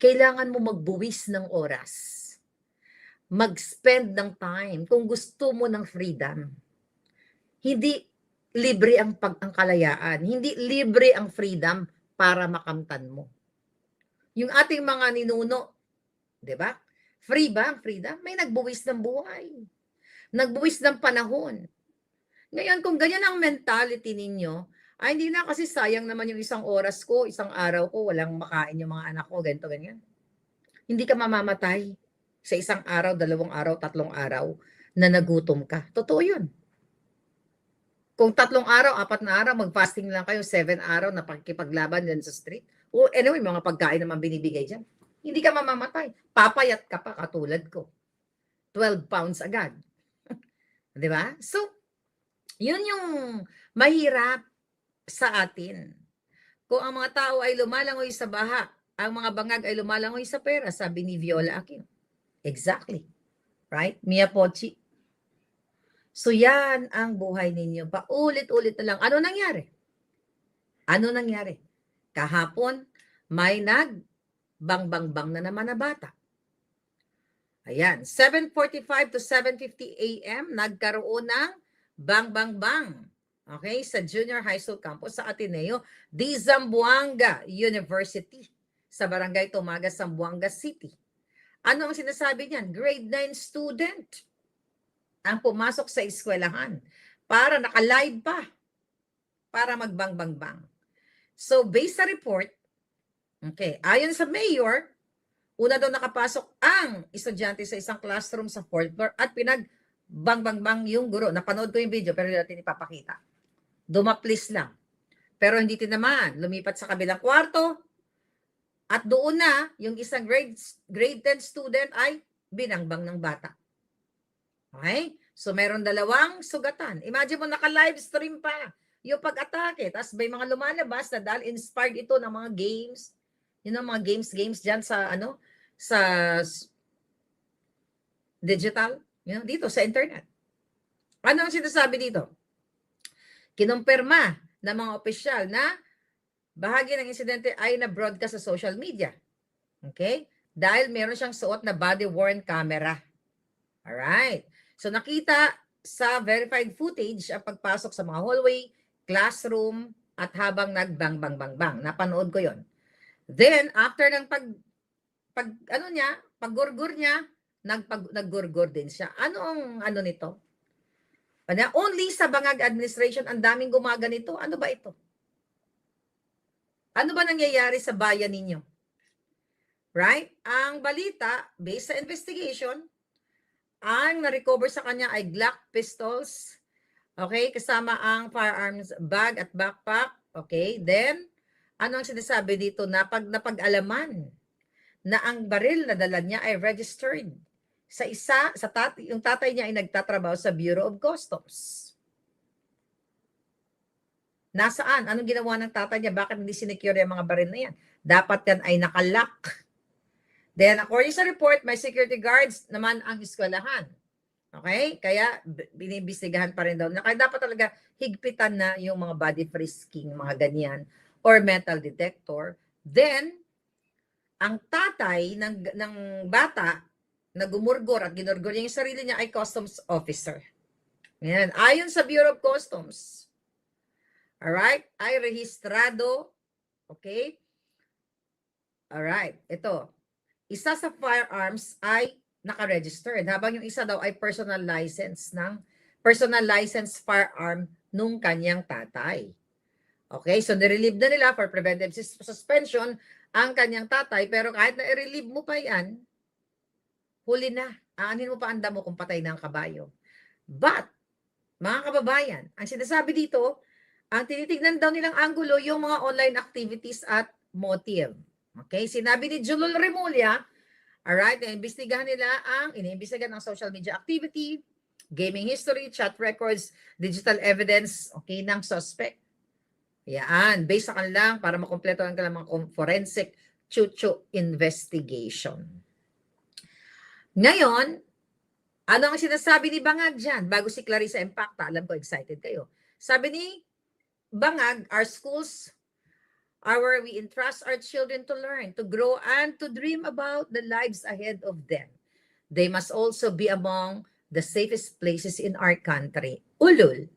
Kailangan mo magbuwis ng oras. Mag-spend ng time kung gusto mo ng freedom. Hindi libre ang kalayaan. Hindi libre ang freedom para makamtan mo. Yung ating mga ninuno, di ba? Free ba ang freedom? May nagbuwis ng buhay. Nagbuwis ng panahon. Ngayon, kung ganyan ang mentality ninyo, ay hindi na kasi sayang naman yung isang oras ko, isang araw ko, walang makain yung mga anak ko, ganito, ganyan. Hindi ka mamamatay. Sa isang araw, 2 araw, 3 araw na nagutom ka. Totoo yun. Kung 3 araw, 4 na araw, mag-fasting lang kayo, 7 araw na pagkipaglaban dyan sa street. O anyway, mga pagkain naman binibigay dyan. Hindi ka mamamatay. Papayat ka pa katulad ko. 12 pounds agad. Di ba? So, yun yung mahirap sa atin. Kung ang mga tao ay lumalangoy sa baha, ang mga bangag ay lumalangoy sa pera, sabi ni Viola Aquino. Exactly. Right? Mia Pochi. So yan ang buhay ninyo. Paulit-ulit na lang. Ano nangyari? Ano nangyari? Kahapon, may bang na naman na bata. Ayan, 7:45 to 7:50 a.m. nagkaroon ng bang. Okay, sa Junior High School campus sa Ateneo de Zamboanga University sa Barangay Tomaga, Zamboanga City. Ano ang sinasabi niyan? Grade 9 student ang pumasok sa eskwelahan para naka-live pa para magbang. So, based sa report, okay, ayon sa mayor, una daw nakapasok ang estudyante sa isang classroom sa 4th floor at bang yung guro. Napanood ko yung video pero hindi natin ipapakita. Dumaplis lang. Pero hindi tinamaan. Lumipat sa kabilang kwarto at doon na yung isang grade 10 student ay binangbang ng bata. Okay? So meron 2 sugatan. Imagine mo naka-live stream pa yung pag-atake. Tapos may mga lumalabas na dahil inspired ito ng mga games. Yun ang mga games dyan sa sa digital, dito sa internet. Ano ang sinasabi dito? Kinumpirma ng mga opisyal na bahagi ng insidente ay na-broadcast sa social media. Okay? Dahil meron siyang suot na body-worn camera. Alright. So nakita sa verified footage ang pagpasok sa mga hallway, classroom, at habang nagbang. Napanood ko yon. Then, after ng paggurgur niya, naggurgur din siya. Ano ang nito? Only sa Bangag administration ang daming gumaganito. Ano ba ito? Ano ba nangyayari sa bayan ninyo? Right? Ang balita, based sa investigation, ang na-recover sa kanya ay Glock pistols, okay, kasama ang firearms bag at backpack, okay? Then, ano ang sinasabi dito? Napag-alaman na ang baril na dala niya ay registered yung tatay niya ay nagtatrabaho sa Bureau of Customs. Nasaan? Anong ginawa ng tatay niya? Bakit hindi sinecure yung mga baril na yan? Dapat yan ay nakalock. Then, according sa report, may security guards naman ang eskwelahan. Okay? Kaya, binibistigahan pa rin daw. Kaya dapat talaga higpitan na yung mga body frisking, mga ganyan, or metal detector. Then, ang tatay ng bata na gumurgor at ginurgor niya yung sarili niya ay customs officer. Yan. Ayon sa Bureau of Customs, alright, ay rehistrado, okay? Alright, ito. Isa sa firearms ay naka-registered, habang yung isa daw ay personal license firearm nung kanyang tatay. Okay, so nirelieve na nila for preventive suspension ang kanyang tatay, pero kahit na i-relieve mo pa yan, huli na. Aanin mo pa ang damo kung patay na ang kabayo. But, mga kababayan, ang sinasabi dito, ang tinitignan daw nilang anggulo yung mga online activities at motive. Okay, sinabi ni Julul Remulla, alright, iniimbestigahan ng social media activity, gaming history, chat records, digital evidence, okay, ng suspect. Yan, based sa kanilang para makompleto ang kanilang forensic chuchu investigation. Ngayon, ano ang sinasabi ni Bangag dyan? Bago si Clarissa Impacta, alam ko excited kayo. Sabi ni Bangag, our schools are where we entrust our children to learn, to grow, and to dream about the lives ahead of them. They must also be among the safest places in our country. Ulul.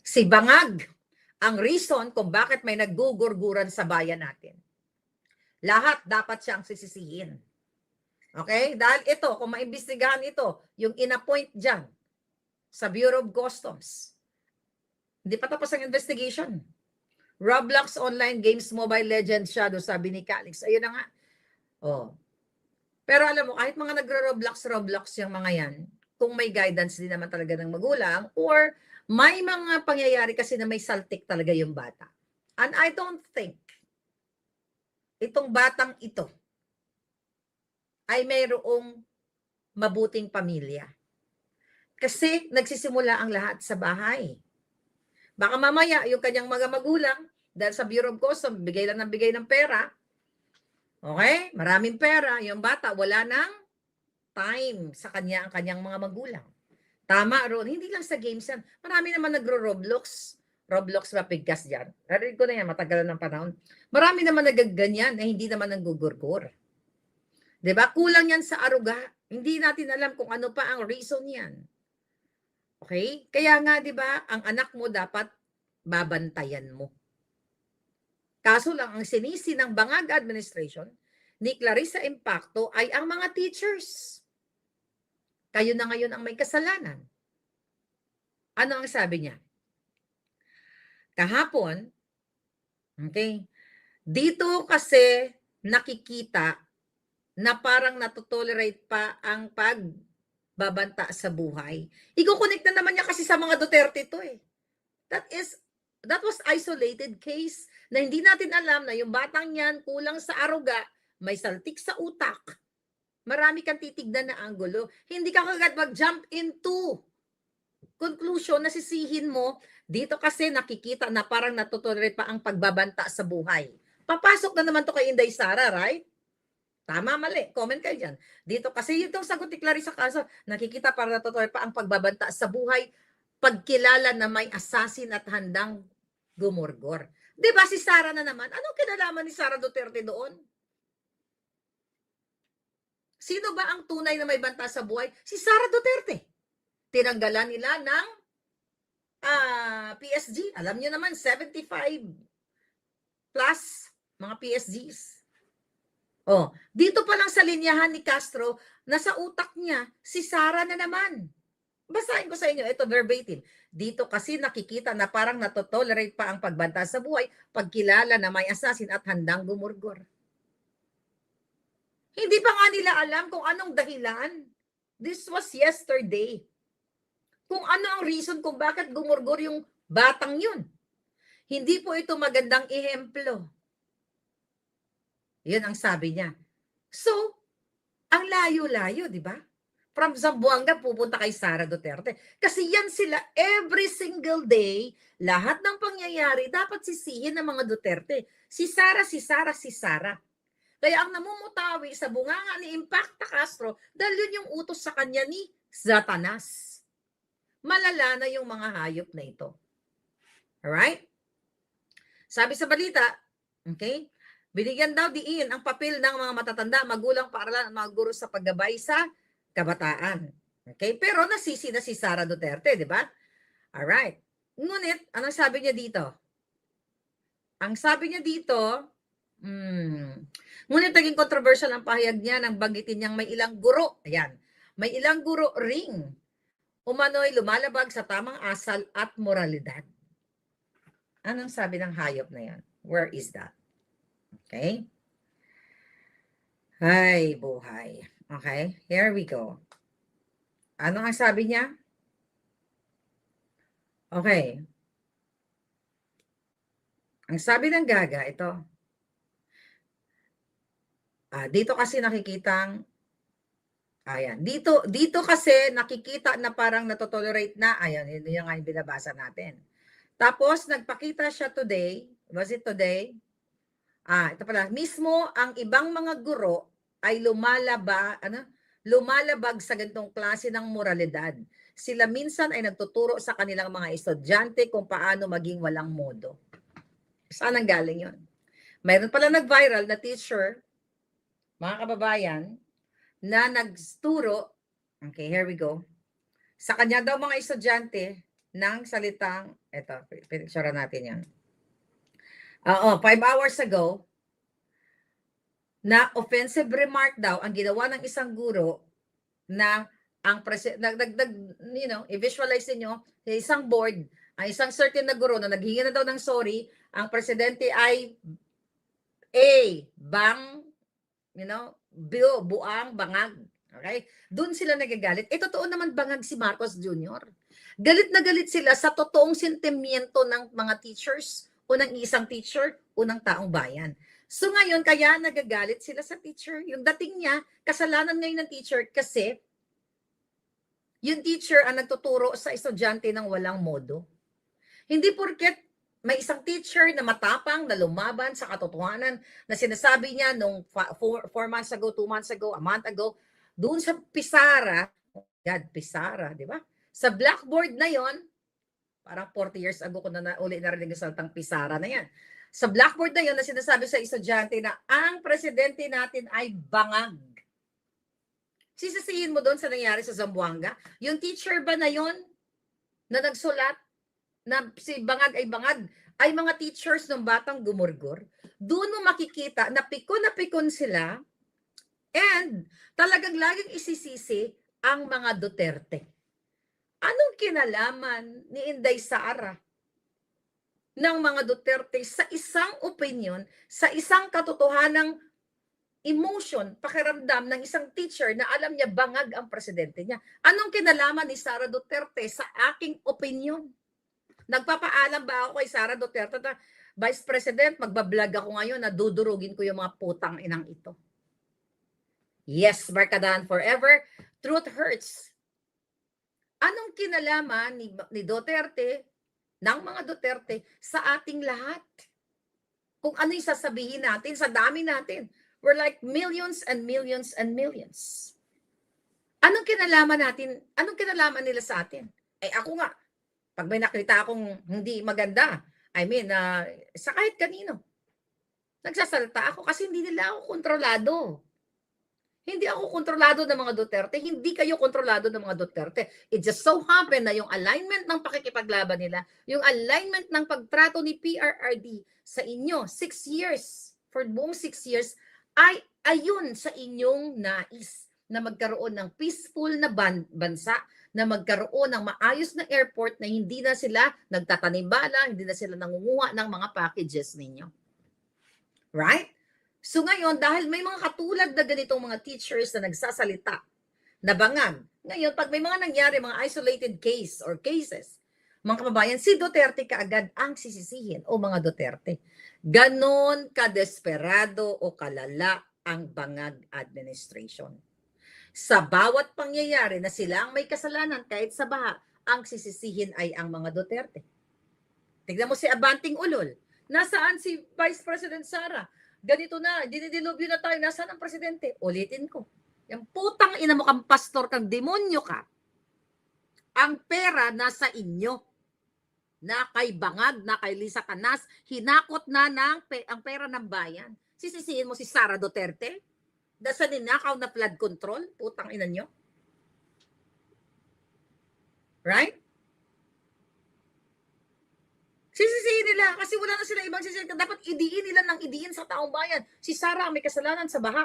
Si Bangag, ang reason kung bakit may naggugurguran sa bayan natin. Lahat dapat siyang sisisihin. Okay? Dahil ito, kung maimbestigahan ito, yung in-appoint dyan sa Bureau of Customs, hindi pa tapos ang investigation. Roblox online games, Mobile Legends Shadow, sabi ni Calix. Ayun na nga. Oh. Pero alam mo, kahit mga nagro-Roblox yung mga yan, kung may guidance din naman talaga ng magulang, or may mga pangyayari kasi na may saltik talaga yung bata. And I don't think itong batang ito ay mayroong mabuting pamilya. Kasi nagsisimula ang lahat sa bahay. Baka mamaya yung kanyang mga magulang, dahil sa Bureau of Customs, bigay lang ng bigay ng pera, okay? Maraming pera, yung bata wala nang time sa kanya ang kanyang mga magulang. Tama ron, hindi lang sa games yan. Marami naman nagro-Roblox. Roblox ba pigkas dyan? Narinig ko na yan, matagal ng panahon. Marami naman nagaganyan na hindi naman nanggugurgur. Diba? Kulang yan sa aruga. Hindi natin alam kung ano pa ang reason yan. Okay? Kaya nga, di ba, ang anak mo dapat babantayan mo. Kaso lang, ang sinisi ng Bangag Administration ni Clarissa Impacto ay ang mga teachers. Kayo na ngayon ang may kasalanan. Ano ang sabi niya? Kahapon, okay, dito kasi nakikita na parang natotolerate pa ang pagbabanta sa buhay. Iko-connect na naman niya kasi sa mga Duterte to eh. That was isolated case na hindi natin alam na yung batang yan kulang sa aruga, may saltik sa utak. Marami kang titignan na anggulo. Hindi ka kagad mag-jump into conclusion na sisihin mo, dito kasi nakikita na parang natotolerate pa ang pagbabanta sa buhay. Papasok na naman to kay Inday Sara, right? Tama, mali. Comment kayo dyan. Dito kasi itong sagot ni Clarissa kaso, nakikita parang natotolerate pa ang pagbabanta sa buhay, pagkilala na may assassin at handang gumurgor. Diba si Sara na naman? Anong kinalaman ni Sara Duterte doon? Sino ba ang tunay na may banta sa buhay? Si Sara Duterte. Tinanggalan nila ng PSG. Alam niyo naman, 75 plus mga PSGs. Oh, dito pa lang sa linyahan ni Castro, nasa utak niya, si Sara na naman. Basahin ko sa inyo, ito verbatim. Dito kasi nakikita na parang natotolerate pa ang pagbanta sa buhay, pagkilala na may assassin at handang gumurgor. Hindi pa nga nila alam kung anong dahilan. This was yesterday. Kung ano ang reason kung bakit gumurgor yung batang yun. Hindi po ito magandang ehemplo. Yun ang sabi niya. So, ang layo-layo, di ba? From Zamboanga pupunta kay Sara Duterte. Kasi yan sila every single day, lahat ng pangyayari dapat sisihin ng mga Duterte. Si Sara, si Sara, si Sara. Kaya ang namumutawi sa bunganga ni Impacta Castro, dahil yun yung utos sa kanya ni Satanas. Malala na yung mga hayop na ito. Alright? Sabi sa balita, okay, binigyan daw diin ang papel ng mga matatanda, magulang, paaralan at mga guro sa paggabay sa kabataan. Okay? Pero nasisi na si Sara Duterte, di ba? Alright. Ngunit, anong sabi niya dito? Ang sabi niya dito, ngunit naging controversial ang pahayag niya nang banggitin niyang may ilang guro. Ayan. May ilang guro ring umano'y lumalabag sa tamang asal at moralidad. Anong sabi ng hayop na yan? Where is that? Okay? Ay, buhay. Okay? Here we go. Ano ang sabi niya? Okay. Ang sabi ng Gaga, ito. Dito kasi nakikitang ayan. Dito kasi nakikita na parang natotolerate na. Ayan, yun yung nga yung binabasa natin. Tapos, nagpakita siya today. Was it today? Ito pala. Mismo, ang ibang mga guro ay lumalabag sa ganitong klase ng moralidad. Sila minsan ay nagtuturo sa kanilang mga estudyante kung paano maging walang modo. Saan ang galing yun? Mayroon pala nag-viral na teacher, mga kababayan, na nagturo, okay, here we go, sa kanya daw mga estudyante ng salitang, eto, pinicture natin yan. 5 hours ago, na offensive remark daw ang ginawa ng isang guro na ang i-visualize niyo sa isang board, ang isang certain na guro na naghingi na daw ng sorry, ang presidente ay A, bang buang, bangag. Okay? Doon sila nagagalit. Totoo naman bangag si Marcos Jr. Galit na galit sila sa totoong sentimiento ng mga teachers o ng isang teacher o ng taong bayan. So ngayon, kaya nagagalit sila sa teacher. Yung dating niya, kasalanan ngayon ng teacher kasi yung teacher ang nagtuturo sa estudyante ng walang modo. Hindi porket may isang teacher na matapang na lumaban sa katotohanan na sinasabi niya nung 4 months ago, 2 months ago, a month ago, doon sa Pisara, God, Pisara, di ba? Sa blackboard na yon, parang 40 years ago ko na uli narinig yung salitang Pisara na yan. Sa blackboard na yon na sinasabi sa estudyante na ang presidente natin ay bangag. Sisisihin mo doon sa nangyari sa Zamboanga? Yung teacher ba na yon na nagsulat na si bangag ay mga teachers ng batang gumurgur? Doon mo makikita na pikon sila and talagang laging isisisi ang mga Duterte. Anong kinalaman ni Inday Sara ng mga Duterte sa isang opinion, sa isang katotohanang emotion, pakiramdam ng isang teacher na alam niya bangag ang presidente niya? Anong kinalaman ni Sara Duterte sa aking opinion? Nagpapaalam ba ako kay Sara Duterte na, Vice President, magbablog ako ngayon na dudurugin ko yung mga putang inang ito? Yes, Barkadahan forever. Truth hurts. Anong kinalaman ni Duterte, ng mga Duterte, sa ating lahat? Kung ano yung sasabihin natin, sa dami natin. We're like millions and millions and millions. Anong kinalaman natin? Anong kinalaman nila sa atin? Ako nga, pag may nakita akong hindi maganda, sa kahit kanino, nagsasalita ako kasi hindi nila ako kontrolado. Hindi ako kontrolado ng mga Duterte. Hindi kayo kontrolado ng mga Duterte. It just so happen na yung alignment ng pakikipaglaban nila, yung alignment ng pagtrato ni PRRD sa inyo, 6 years, for buong 6 years, ay ayun sa inyong nais na magkaroon ng peaceful na bansa, na magkaroon ng maayos na airport na hindi na sila nagtatanim bala, hindi na sila nangunguha ng mga packages ninyo. Right? So ngayon, dahil may mga katulad na ganitong mga teachers na nagsasalita, na bangag, ngayon, pag may mga nangyari, mga isolated case or cases, mga kababayan, si Duterte kaagad ang sisisihin o mga Duterte. Ganon kadesperado o kalala ang bangag administration. Sa bawat pangyayari na sila ang may kasalanan kahit sa baha, ang sisisihin ay ang mga Duterte. Tignan mo si Abanting Ulol. Nasaan si Vice President Sara? Ganito na, dinidilubyo na tayo. Nasaan ang presidente? Ulitin ko. Yung putang ina mo kang pastor, kang demonyo ka. Ang pera nasa inyo. Na kay Bangag, na kay Lisa Canas, hinakot na ang pera ng bayan. Sisisihin mo si Sara Duterte? Dasa ninakaw na flood control? Putang ina nyo. Right? Sisisihin nila kasi wala na sila ibang sisihin. Dapat idiin nila ng idiin sa taong bayan. Si Sara ang may kasalanan sa baha.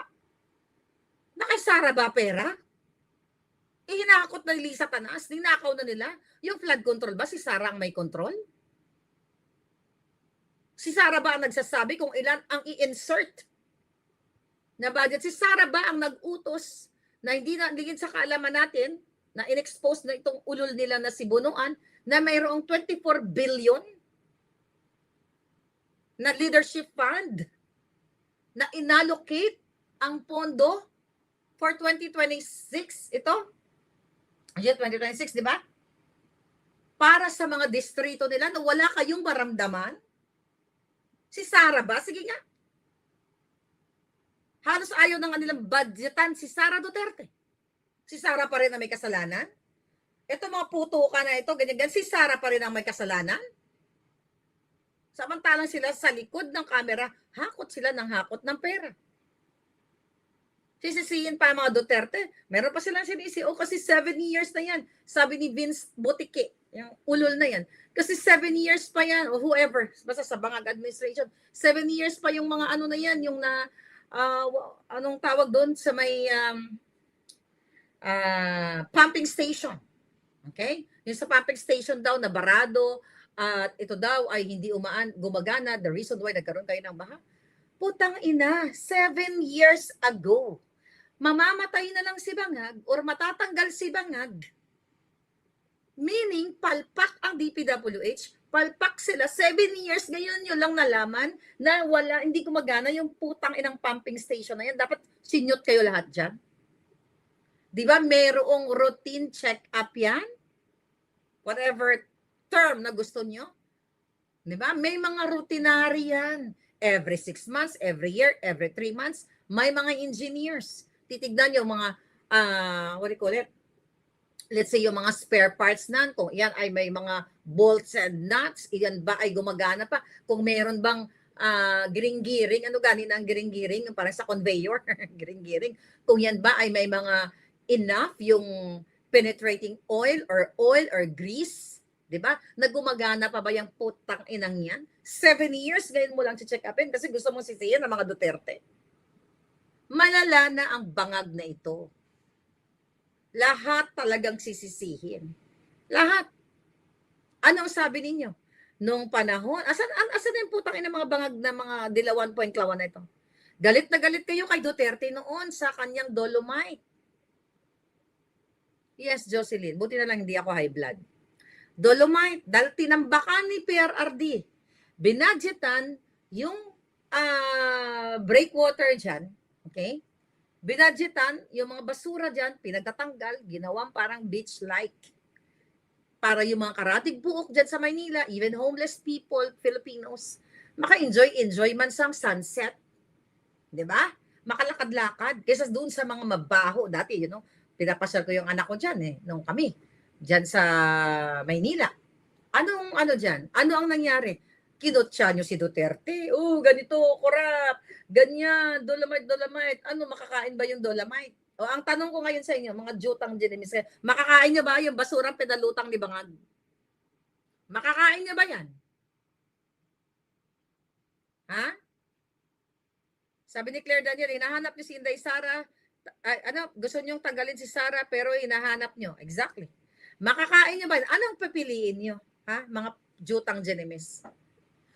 Na kay Sara ba pera? Hinakot na Lisa Canas, ninakaw na nila. Yung flood control ba, si Sara ang may control? Si Sara ba ang nagsasabi kung ilan ang i-insert na budget? Si Sara ba ang nag-utos na hindi sa kaalaman natin na in-expose na itong ulol nila na si Bunuan na mayroong 24 billion na leadership fund na inallocate ang pondo for 2026, ito? 2026, di ba? Para sa mga distrito nila na wala kayong maramdaman. Si Sara ba? Sige nga. Halos ayaw ng kanilang budgetan si Sara Duterte. Si Sara pa rin ang may kasalanan. Ito mga puto ka na ito, ganyan-ganyan. Si Sara pa rin ang may kasalanan. Samantalang sila sa likod ng kamera, hakot sila ng hakot ng pera. Sisisihin pa ang mga Duterte. Meron pa silang sinisiyo kasi 7 years na yan. Sabi ni Vince Botike, yung ulol na yan. Kasi 7 years pa yan, o whoever, basta sa Bangag administration, 7 years pa yung mga ano na yan, yung na, anong tawag doon sa may pumping station. Okay? Yung sa pumping station daw na barado, at ito daw ay hindi gumagana, the reason why nagkaroon kayo ng baha. Putang ina, 7 years ago. Mamamatay na lang si Bangag or matatanggal si Bangag. Meaning, palpak ang DPWH, palpak sila, 7 years, ngayon yun lang nalaman na wala, hindi gumagana yung putang inang pumping station na yan. Dapat sinyot kayo lahat dyan. Di ba, merong routine check-up yan? Whatever term na gusto nyo. Di ba? May mga routinary yan. Every 6 months, every year, every 3 months, may mga engineers. Titignan yung mga, what do you call it? Let's say yung mga spare parts nan, kung yan ay may mga bolts and nuts, iyan ba ay gumagana pa? Kung meron bang giring-giring, ano ganin ang giring-giring, parang sa conveyor, giring-giring. Kung yan ba ay may mga enough yung penetrating oil or grease, di ba? Nagumagana pa ba yung putang inang yan? 7 years, ngayon mo lang check upin kasi gusto mong sisiyan ng mga Duterte. Malala na ang bangag na ito. Lahat talagang sisisihin. Lahat. Ano ang sabi ninyo? Nung panahon, asan yung putang ina mga bangag na mga dilawan po yung klawan na ito? Galit na galit kayo kay Duterte noon sa kanyang Dolomite. Yes, Jocelyn, buti na lang hindi ako high blood. Dolomite, dahil tinambakan ni PRRD, binadgetan yung breakwater dyan, okay? Binadgetan yung mga basura dyan, pinagtatanggal, ginawang parang beach-like. Para yung mga karatig buok dyan sa Maynila, even homeless people, Filipinos, maka-enjoy man sa sunset. Di ba? Makalakad-lakad. Kaysa doon sa mga mabaho dati, you know, pinapasyal ko yung anak ko dyan nung kami, dyan sa Maynila. Anong ano dyan? Ano ang nangyari? Kinotsa nyo si Duterte. Oh, ganito, korap. Ganyan, Dolomite. Ano, makakain ba yung Dolomite? O, ang tanong ko ngayon sa inyo, mga jutang dinimis, makakain nyo ba yung basurang pinalutang ni Bangag? Makakain nyo ba yan? Ha? Sabi ni Claire Daniel, hinahanap nyo si Inday Sara. Gusto nyong tanggalin si Sara pero hinahanap nyo. Exactly. Makakain nyo ba? Anong pipiliin nyo? Ha? Mga jutang dinimis.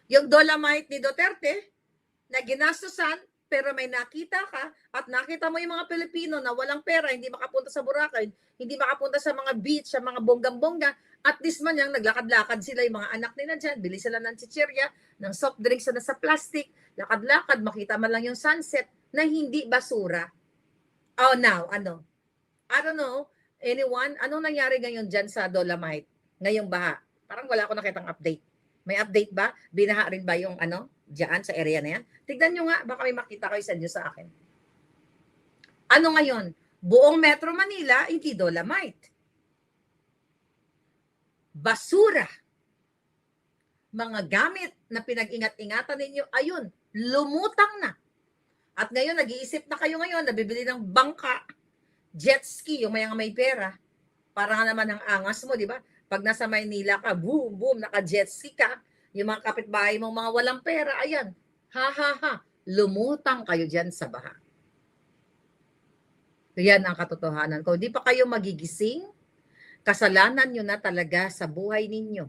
Yung Dolomite ni Duterte, na ginastusan, pero may nakita ka, at nakita mo yung mga Pilipino na walang pera, hindi makapunta sa Boracay, hindi makapunta sa mga beach, sa mga bonggang-bongga, at least man yung naglakad-lakad sila, yung mga anak nila dyan, bili sila ng chichirya, ng soft drinks na sa plastic, lakad-lakad, makita man lang yung sunset, na hindi basura. Oh, now, ano? I don't know, anyone, anong nangyari ngayon dyan sa Dolomite? Ngayong baha? Parang wala ako nakitang update. May update ba? Binaha rin ba yung ano, diyan sa area na yan? Tignan nyo nga, baka may makita kayo sa inyo sa akin. Ano ngayon? Buong Metro Manila, hindi Dolomite. Basura. Mga gamit na pinag-ingat-ingatan ninyo, ayun, lumutang na. At ngayon, nag-iisip na kayo ngayon, nabibili ng bangka, jet ski, yung may pera. Para nga naman ang angas mo, di ba? Pag nasa Maynila ka, boom, boom, naka-jet ski ka, yung mga kapitbahay mong mga walang pera, ayan, lumutang kayo dyan sa baha. Yan ang katotohanan. Kung di pa kayo magigising, kasalanan nyo na talaga sa buhay ninyo.